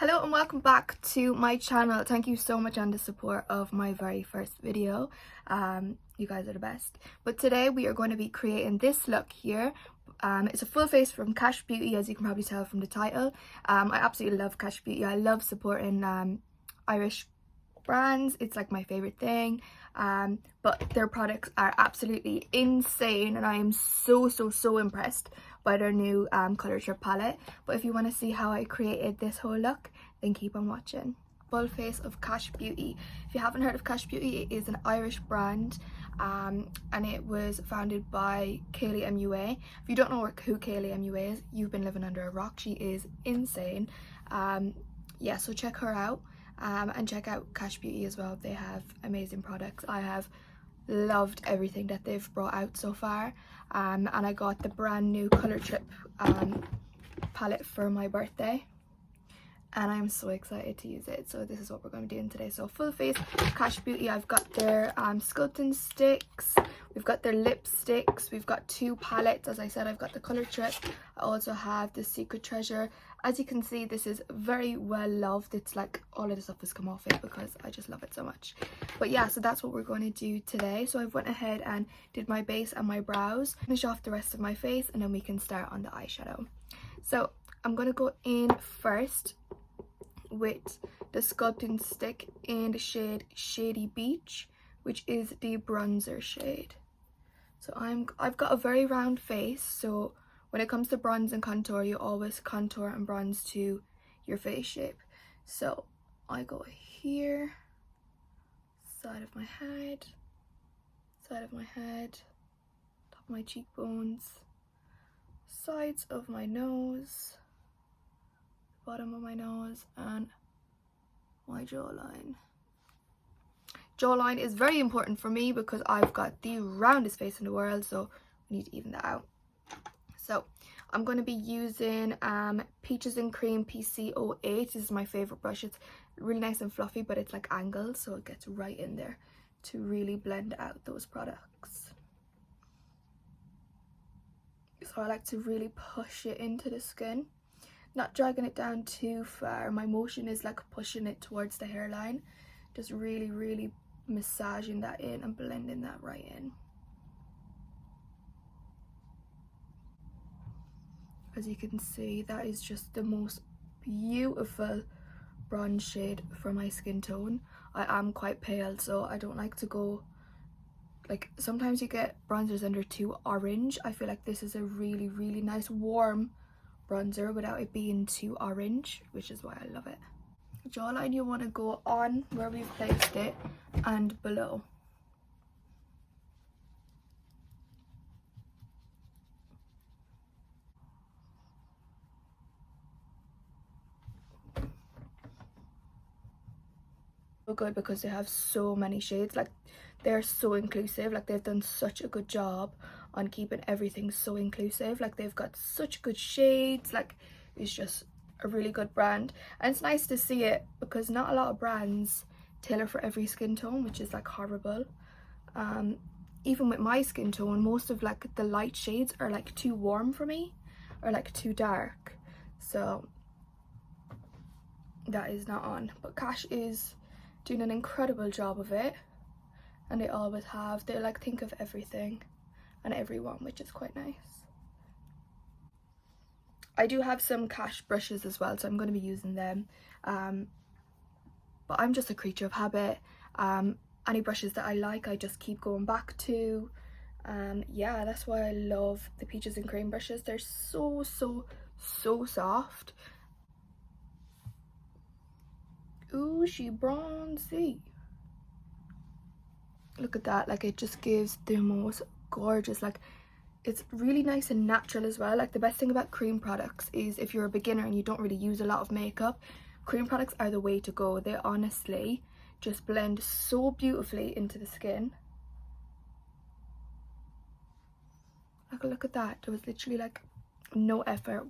Hello and welcome back to my channel. Thank you so much on the support of my very first video. You guys are the best. But today we are going to be creating this look here. It's a full face from Kash Beauty, as you can probably tell from the title. I absolutely love Kash Beauty. I love supporting Irish brands. It's like my favorite thing. But their products are absolutely insane and I am so impressed by their new Colortrip palette. But if you want to see how I created this whole look, then keep on watching. Full face of Kash Beauty. If you haven't heard of Kash Beauty, it is an Irish brand and it was founded by Kaylee MUA. If you don't know who Kaylee MUA is, you've been living under a rock. She is insane. Yeah, so check her out. And check out Kash Beauty as well. They have amazing products. I have loved everything that they've brought out so far, and I got the brand new Colortrip palette for my birthday and I'm so excited to use it. So this is what we're going to be doing today. So full face Kash Beauty. I've got their sculpting sticks, we've got their lipsticks, we've got two palettes. As I said, I've got the Colortrip. I also have the Secret Treasure. As you can see, this is very well loved. It's like all of the stuff has come off it because I just love it so much. But yeah, so that's what we're going to do today. So I went ahead and did my base and my brows, finish off the rest of my face, and then we can start on the eyeshadow. So I'm going to go in first with the sculpting stick in the shade Shady Beach, which is the bronzer shade. So I've got a very round face, so when it comes to bronze and contour, you always contour and bronze to your face shape. So I go here, side of my head, top of my cheekbones, sides of my nose, bottom of my nose, and my jawline. Jawline is very important for me because I've got the roundest face in the world, so we need to even that out. So I'm going to be using Peaches and Cream PC08. This is my favorite brush. It's really nice and fluffy, but it's like angled, so it gets right in there to really blend out those products. So I like to really push it into the skin, not dragging it down too far. My motion is like pushing it towards the hairline, just really massaging that in and blending that right in. As you can see, that is just the most beautiful bronze shade for my skin tone. I am quite pale, so I don't like to go, like, sometimes you get bronzers that are too orange. I feel like this is a really nice warm bronzer without it being too orange, which is why I love it. Jawline, you want to go on where we've placed it and below. So good because they have so many shades. Like, they're so inclusive. Like, they've done such a good job on keeping everything so inclusive. Like, they've got such good shades. Like, it's just a really good brand, and it's nice to see it because not a lot of brands tailor for every skin tone, which is like horrible. Even with my skin tone, most of like the light shades are like too warm for me or like too dark, so that is not on. But Kash is doing an incredible job of it, and they always have. They like think of everything and everyone, which is quite nice. I do have some Kash brushes as well, so I'm going to be using them, but I'm just a creature of habit. Any brushes that I like, I just keep going back to. Yeah, that's why I love the Peaches and Cream brushes. They're so soft. Ooh, she bronzy. Look at that. Like, it just gives the most gorgeous, like, it's really nice and natural as well. Like, the best thing about cream products is if you're a beginner and you don't really use a lot of makeup, cream products are the way to go. They honestly just blend so beautifully into the skin. Like, look at that. There was literally like no effort.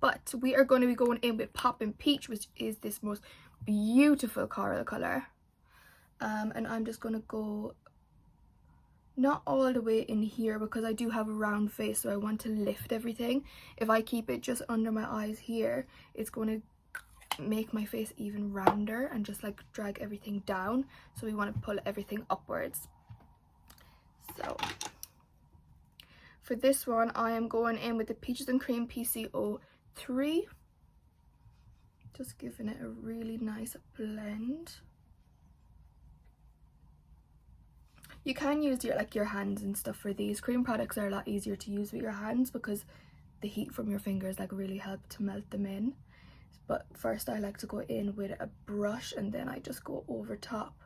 But we are going to be going in with Poppin' Peach, which is this most beautiful coral color, and I'm just going to go not all the way in here because I do have a round face, so I want to lift everything. If I keep it just under my eyes here, it's going to make my face even rounder and just like drag everything down, so we want to pull everything upwards. So for this one, I am going in with the Peaches and Cream PCO3, just giving it a really nice blend. You can use your hands and stuff for these. Cream products are a lot easier to use with your hands because the heat from your fingers like really help to melt them in. But first I like to go in with a brush, and then I just go over top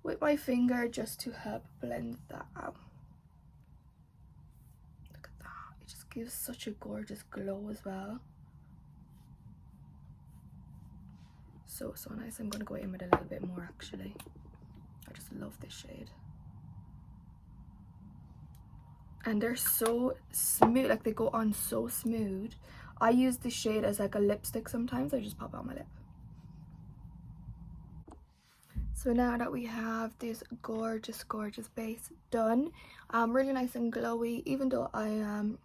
with my finger just to help blend that out. Look at that, it just gives such a gorgeous glow as well. So nice. I'm going to go in with a little bit more actually. I just love this shade. And they're so smooth, like they go on so smooth. I use this shade as like a lipstick sometimes. I just pop it on my lip. So now that we have this gorgeous base done, really nice and glowy, even though I am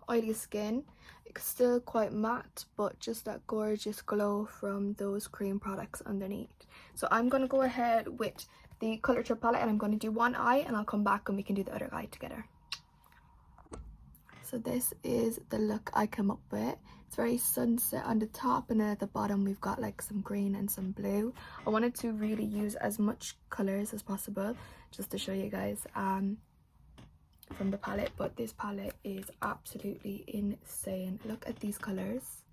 oily skin, it's still quite matte, but just that gorgeous glow from those cream products underneath. So I'm going to go ahead with the Colortrip palette, and I'm going to do one eye, and I'll come back and we can do the other eye together. So this is the look I came up with. It's very sunset on the top, and then at the bottom we've got like some green and some blue. I wanted to really use as much colors as possible just to show you guys from the palette, but this palette is absolutely insane. Look at these colors,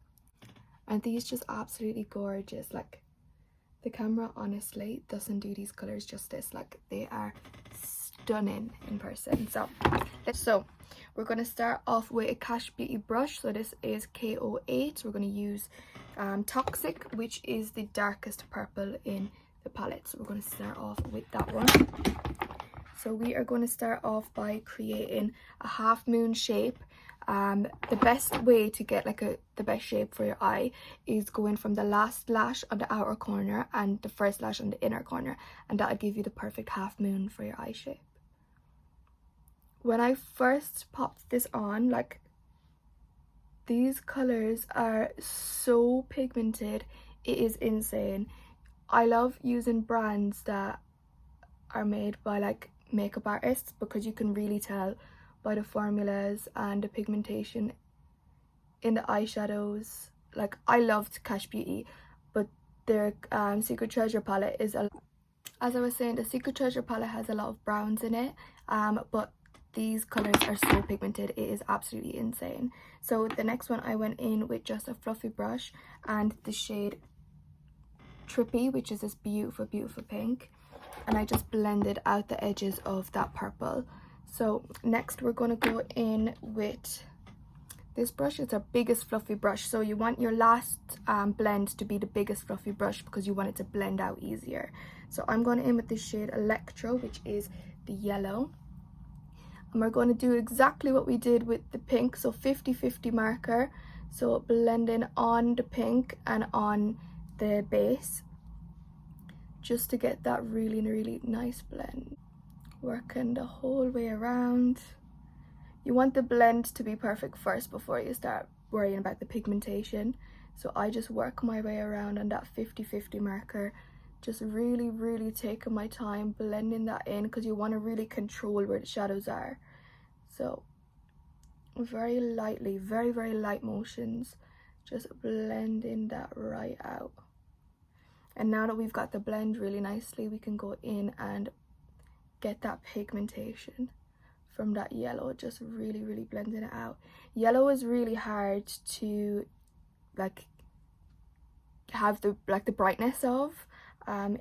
and these just absolutely gorgeous. Like the camera honestly doesn't do these colors justice. Like they are stunning in person. So we're going to start off with a Kash Beauty brush. So this is KO8. We're going to use Toxic, which is the darkest purple in the palette. So we're going to start off with that one. So we are going to start off by creating a half moon shape. The best way to get like the best shape for your eye is going from the last lash on the outer corner and the first lash on the inner corner, and that'll give you the perfect half moon for your eye shape. When I first popped this on, like these colors are so pigmented, it is insane. I love using brands that are made by like makeup artists because you can really tell by the formulas and the pigmentation in the eyeshadows. Like I loved Kash Beauty, but their Secret Treasure palette is as I was saying, the Secret Treasure palette has a lot of browns in it, but these colors are so pigmented, it is absolutely insane. So the next one I went in with just a fluffy brush and the shade Trippy, which is this beautiful pink, and I just blended out the edges of that purple. So next we're going to go in with this brush. It's our biggest fluffy brush, so you want your last blend to be the biggest fluffy brush because you want it to blend out easier. So I'm going in with the shade Electro, which is the yellow, and we're going to do exactly what we did with the pink, so 50-50 marker, so blending on the pink and on the base just to get that really nice blend. Working the whole way around. You want the blend to be perfect first before you start worrying about the pigmentation. So I just work my way around on that 50-50 marker, just really taking my time blending that in because you want to really control where the shadows are. So very lightly, very light motions, just blending that right out. And now that we've got the blend really nicely, we can go in and get that pigmentation from that yellow, just really blending it out. Yellow is really hard to like have the brightness of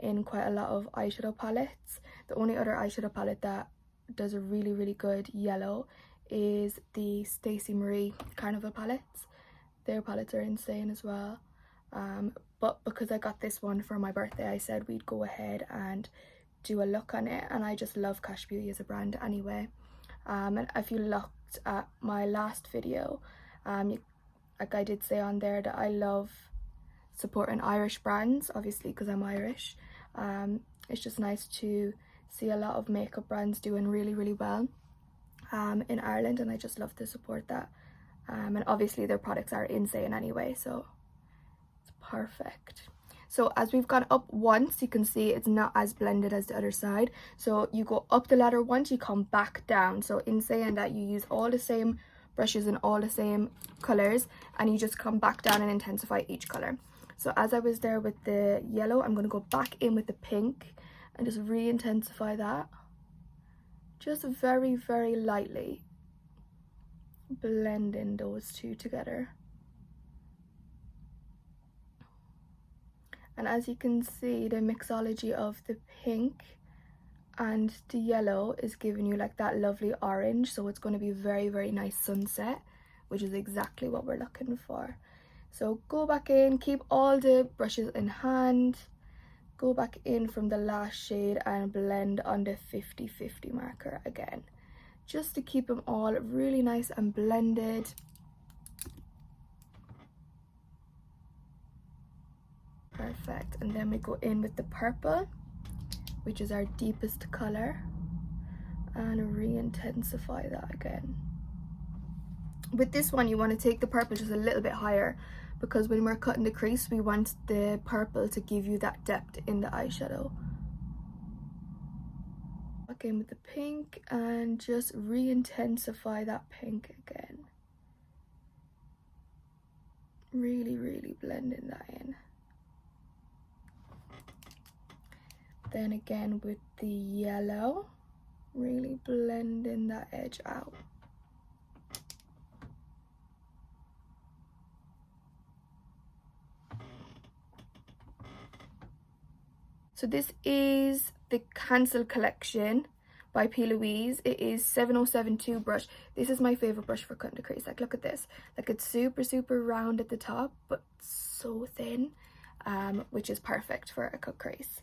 in quite a lot of eyeshadow palettes. The only other eyeshadow palette that does a really good yellow is the Stacey Marie Carnival palettes. Their palettes are insane as well. But because I got this one for my birthday, I said we'd go ahead and do a look on it, and I just love Kash Beauty as a brand anyway. And if you looked at my last video, like I did say on there that I love supporting Irish brands, obviously because I'm Irish. It's just nice to see a lot of makeup brands doing really well in Ireland, and I just love to support that. And obviously their products are insane anyway, so it's perfect. So as we've gone up once, you can see it's not as blended as the other side. So you go up the ladder once, you come back down. So in saying that, you use all the same brushes and all the same colors, and you just come back down and intensify each color. So as I was there with the yellow, I'm going to go back in with the pink and just re-intensify that. Just very, very lightly blending those two together. And as you can see, the mixology of the pink and the yellow is giving you like that lovely orange, so it's going to be very, very nice sunset, which is exactly what we're looking for. So go back in, keep all the brushes in hand, go back in from the last shade and blend on the 50-50 marker again, just to keep them all really nice and blended. Perfect. And then we go in with the purple, which is our deepest color, and re-intensify that again. With this one, you want to take the purple just a little bit higher, because when we're cutting the crease, we want the purple to give you that depth in the eyeshadow. Back in with the pink and just re-intensify that pink again. Really, really blending that in. Then again with the yellow, really blending that edge out. So this is the Cancel collection by P. Louise. It is 7072 brush. This is my favorite brush for cutting the crease. Like, look at this. Like, it's super, super round at the top, but so thin, which is perfect for a cut crease.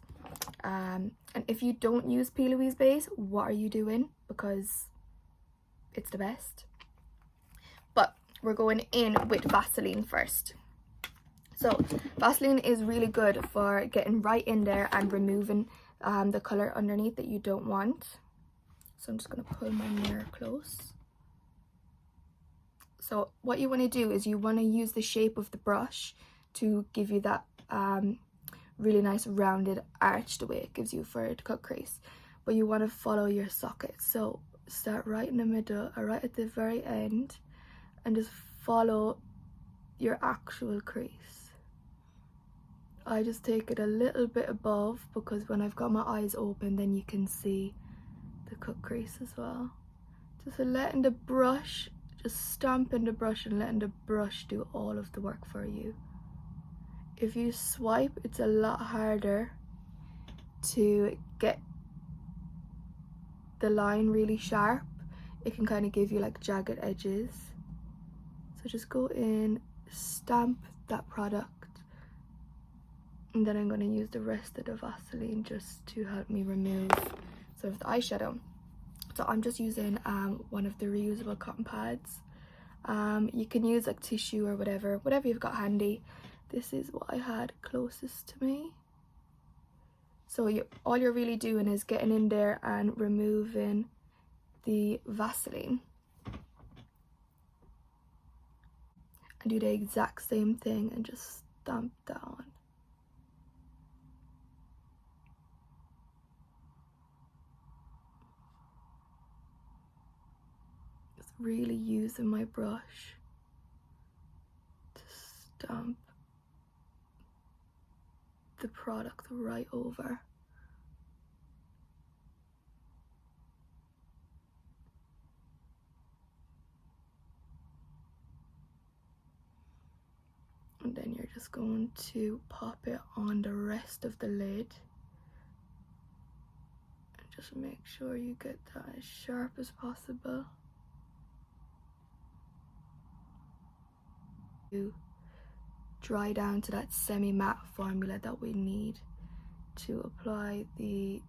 And if you don't use P. Louise base, what are you doing? Because it's the best. But we're going in with Vaseline first. So Vaseline is really good for getting right in there and removing the color underneath that you don't want. So I'm just going to pull my mirror close. So what you want to do is you want to use the shape of the brush to give you that really nice rounded arch, the way it gives you for the cut crease. But you want to follow your socket. So start right in the middle or right at the very end and just follow your actual crease. I just take it a little bit above, because when I've got my eyes open, then you can see the cut crease as well. Just letting the brush, just stamping the brush and letting the brush do all of the work for you. If you swipe, it's a lot harder to get the line really sharp. It can kind of give you like jagged edges. So just go in, stamp that product, and then I'm going to use the rest of the Vaseline just to help me remove sort of the eyeshadow. So I'm just using one of the reusable cotton pads. You can use like tissue or whatever you've got handy. This is what I had closest to me. So all you're really doing is getting in there and removing the Vaseline. And do the exact same thing and just stamp down. Just really using my brush to stamp the product right over. And then you're just going to pop it on the rest of the lid. And just make sure you get that as sharp as possible. To dry down to that semi-matte formula that we need to apply the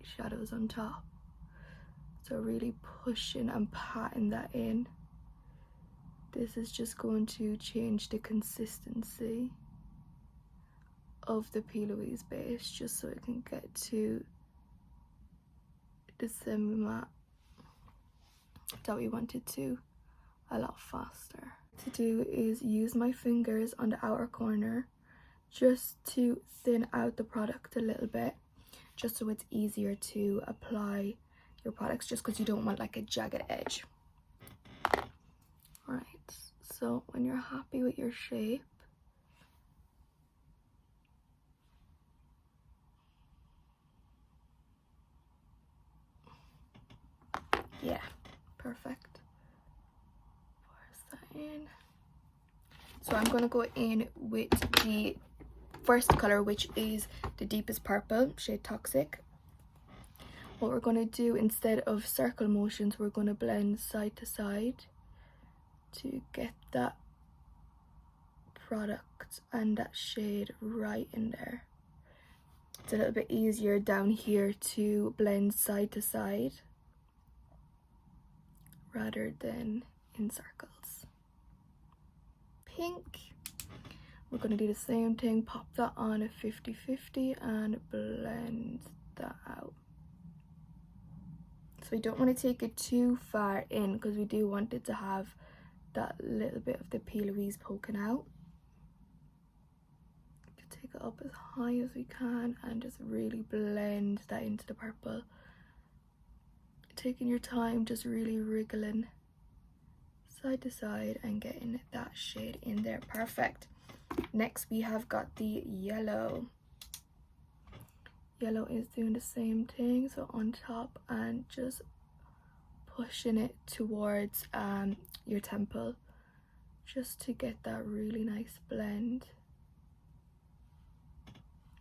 shadows on top. So really pushing and patting that in. This is just going to change the consistency of the P. Louise base, just so it can get to the semi-matte that we wanted to a lot faster. To do is use my fingers on the outer corner just to thin out the product a little bit, just so it's easier to apply your products, just because you don't want like a jagged edge. All right, so when you're happy with your shape, yeah, perfect. Force that in. So I'm going to go in with the first color, which is the deepest purple, shade Toxic. What we're going to do, instead of circle motions, we're going to blend side to side to get that product and that shade right in there. It's a little bit easier down here to blend side to side rather than in circles. Pink. We're going to do the same thing, pop that on a 50-50 and blend that out. So we don't want to take it too far in, because we do want it to have that little bit of the P. Louise poking out. Take it up as high as we can and just really blend that into the purple. Taking your time, just really wriggling side to side and getting that shade in there. Perfect. Next we have got the yellow. Yellow is doing the same thing, so on top and just pushing it towards your temple, just to get that really nice blend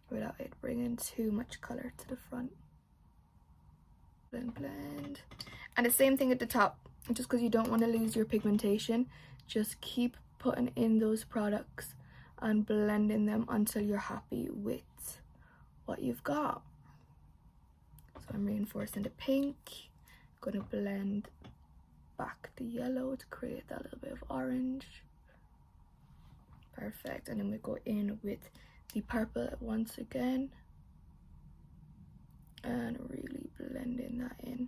without it bringing too much color to the front. Blend. And the same thing at the top, just because you don't want to lose your pigmentation, just keep putting in those products and blending them until you're happy with what you've got. So I'm reinforcing the pink, gonna blend back the yellow to create that little bit of orange. Perfect. And then we go in with the purple once again and really blending that in.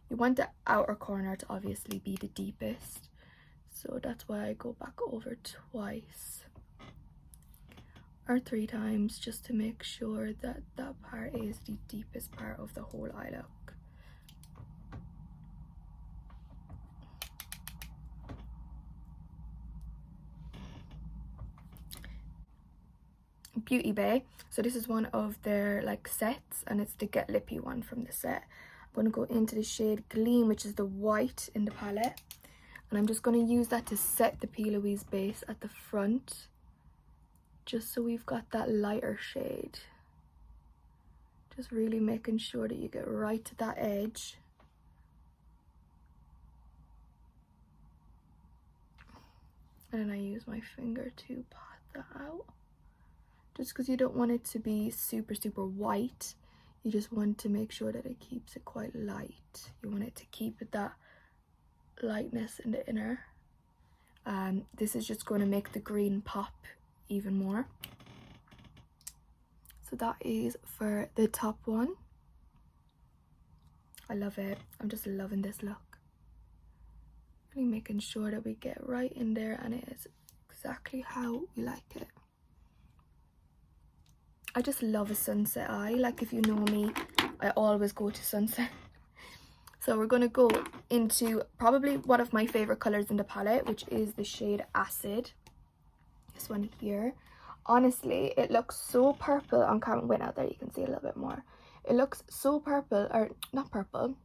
You want the outer corner to obviously be the deepest, so that's why I go back over twice or 3 times, just to make sure that that part is the deepest part of the whole eye look. Beauty Bay, so this is one of their like sets, and it's the Get Lippy one from the set. I'm going to go into the shade Gleam, which is the white in the palette, and I'm just going to use that to set the P. Louise base at the front, just so we've got that lighter shade. Just really making sure that you get right to that edge. And then I use my finger to pat that out. Just because you don't want it to be super white, you just want to make sure that it keeps it quite light. You want it to keep that lightness in the inner. This is just going to make the green pop even more. So that is for the top one. I love it. I'm just loving this look. Really making sure that we get right in there and it is exactly how we like it. I just love a sunset eye. Like, if you know me, I always go to sunset. So we're going to go into probably one of my favorite colors in the palette, which is the shade Acid. This one here. Honestly, it looks so purple on camera. Wait, out there you can see a little bit more. It looks so purple, or not purple.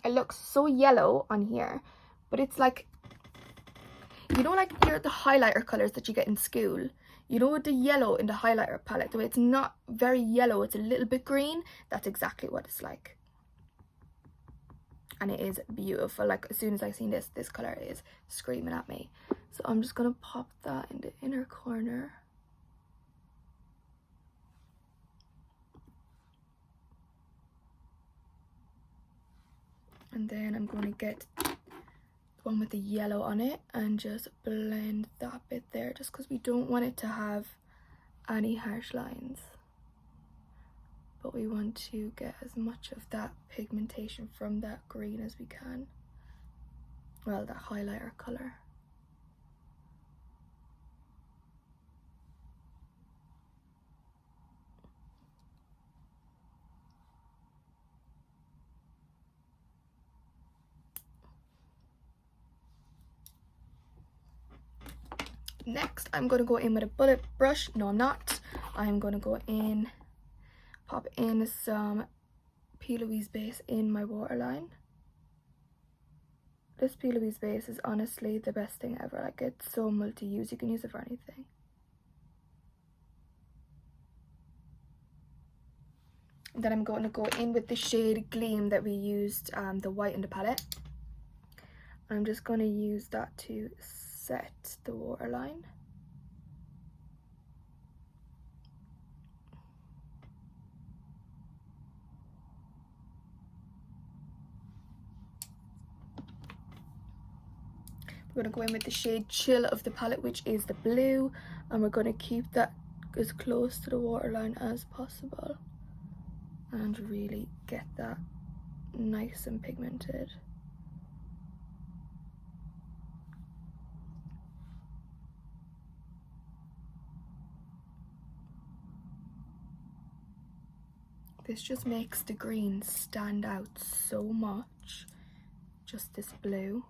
It looks so yellow on here, but it's like, you know, like the highlighter colors that you get in school. You know, with the yellow in the highlighter palette, the way it's not very yellow, it's a little bit green. That's exactly what it's like. And it is beautiful. Like, as soon as I seen this color is screaming at me. So I'm just gonna pop that in the inner corner. And then I'm going to get the one with the yellow on it and just blend that bit there, just because we don't want it to have any harsh lines, but we want to get as much of that pigmentation from that green as we can. Well, that highlighter color. Next, I'm going to go in with a bullet brush. No, I'm not. I'm going to go in, pop in some P. Louise base in my waterline. This P. Louise base is honestly the best thing ever. Like, it's so multi-use. You can use it for anything. And then I'm going to go in with the shade Gleam that we used, the white in the palette. I'm just going to use that to set the waterline. We're going to go in with the shade Chill of the palette, which is the blue, and we're going to keep that as close to the waterline as possible and really get that nice and pigmented. This just makes the green stand out so much, just this blue.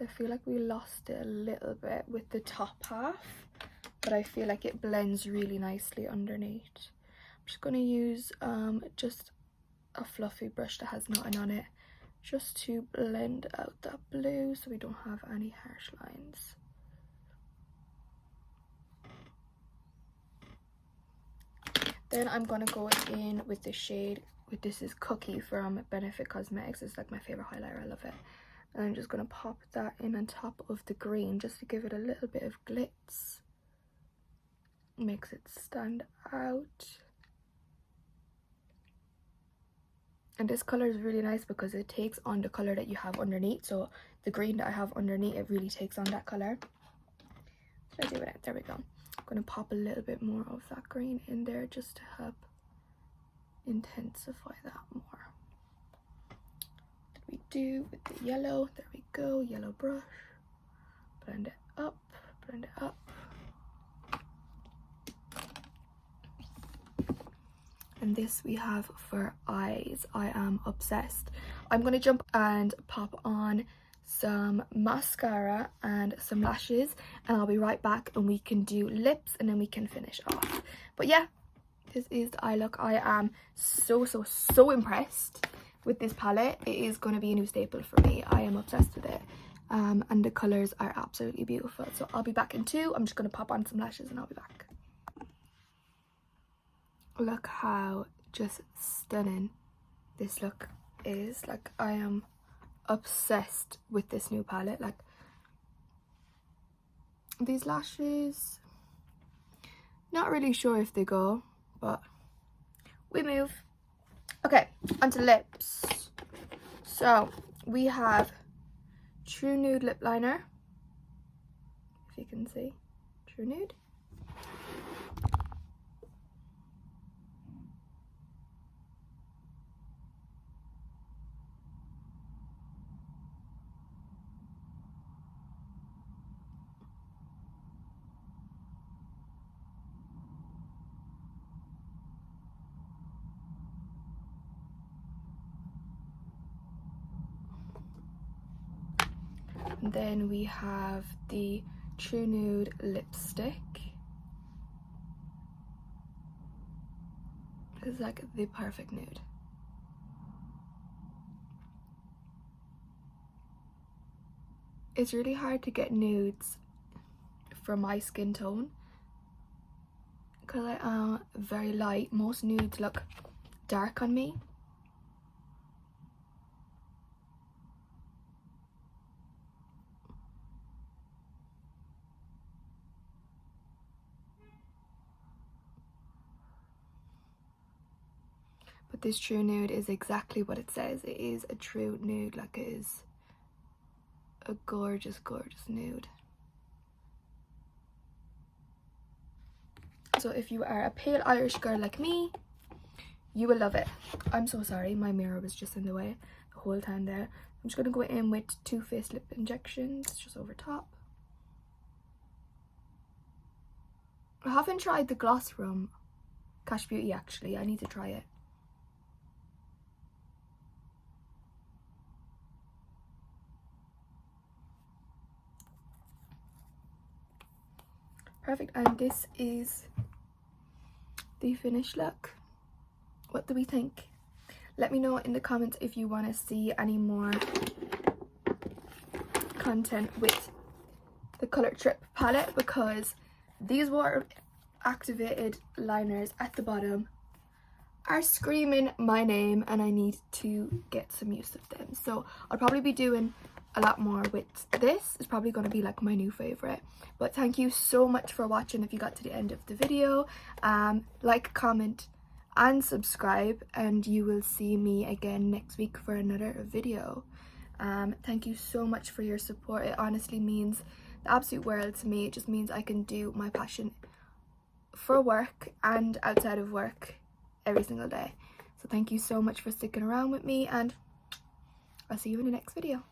I feel like we lost it a little bit with the top half, but I feel like it blends really nicely underneath. I'm just going to use just a fluffy brush that has nothing on it, just to blend out that blue so we don't have any harsh lines. Then I'm going to go in with the shade, this is Cookie from Benefit Cosmetics. It's like my favourite highlighter, I love it. And I'm just going to pop that in on top of the green just to give it a little bit of glitz. Makes it stand out. And this colour is really nice because it takes on the colour that you have underneath. So the green that I have underneath, it really takes on that colour. Should I do it? There we go. I'm going to pop a little bit more of that green in there just to help intensify that more. We do with the yellow, there we go, yellow brush, blend it up, blend it up. And this we have for eyes. I am obsessed. I'm going to jump and pop on some mascara and some lashes, and I'll be right back and we can do lips and then we can finish off. But yeah, this is the eye look. I am so impressed with this palette. It is going to be a new staple for me. I am obsessed with it, and the colours are absolutely beautiful. So I'll be back in 2. I'm just going to pop on some lashes and I'll be back. Look how just stunning this look is. Like, I am obsessed with this new palette. Like, these lashes, not really sure if they go, but we move. Okay, onto lips. So we have True Nude lip liner, if you can see, True Nude. And then we have the True Nude lipstick. This is like the perfect nude. It's really hard to get nudes for my skin tone because I am very light. Most nudes look dark on me. But this True Nude is exactly what it says. It is a true nude. Like, it is a gorgeous nude. So if you are a pale Irish girl like me, you will love it. I'm so sorry, my mirror was just in the way the whole time there. I'm just going to go in with Too Faced lip injections just over top. I haven't tried the gloss from Kash Beauty actually. I need to try it. Perfect. And this is the finished look. What do we think? Let me know in the comments if you want to see any more content with the Colortrip palette, because these water activated liners at the bottom are screaming my name and I need to get some use of them. So I'll probably be doing a lot more with this. It's probably going to be like my new favorite. But thank you so much for watching. If you got to the end of the video, like, comment and subscribe, and you will see me again next week for another video. Thank you so much for your support. It honestly means the absolute world to me. It just means I can do my passion for work and outside of work every single day. So thank you so much for sticking around with me, and I'll see you in the next video.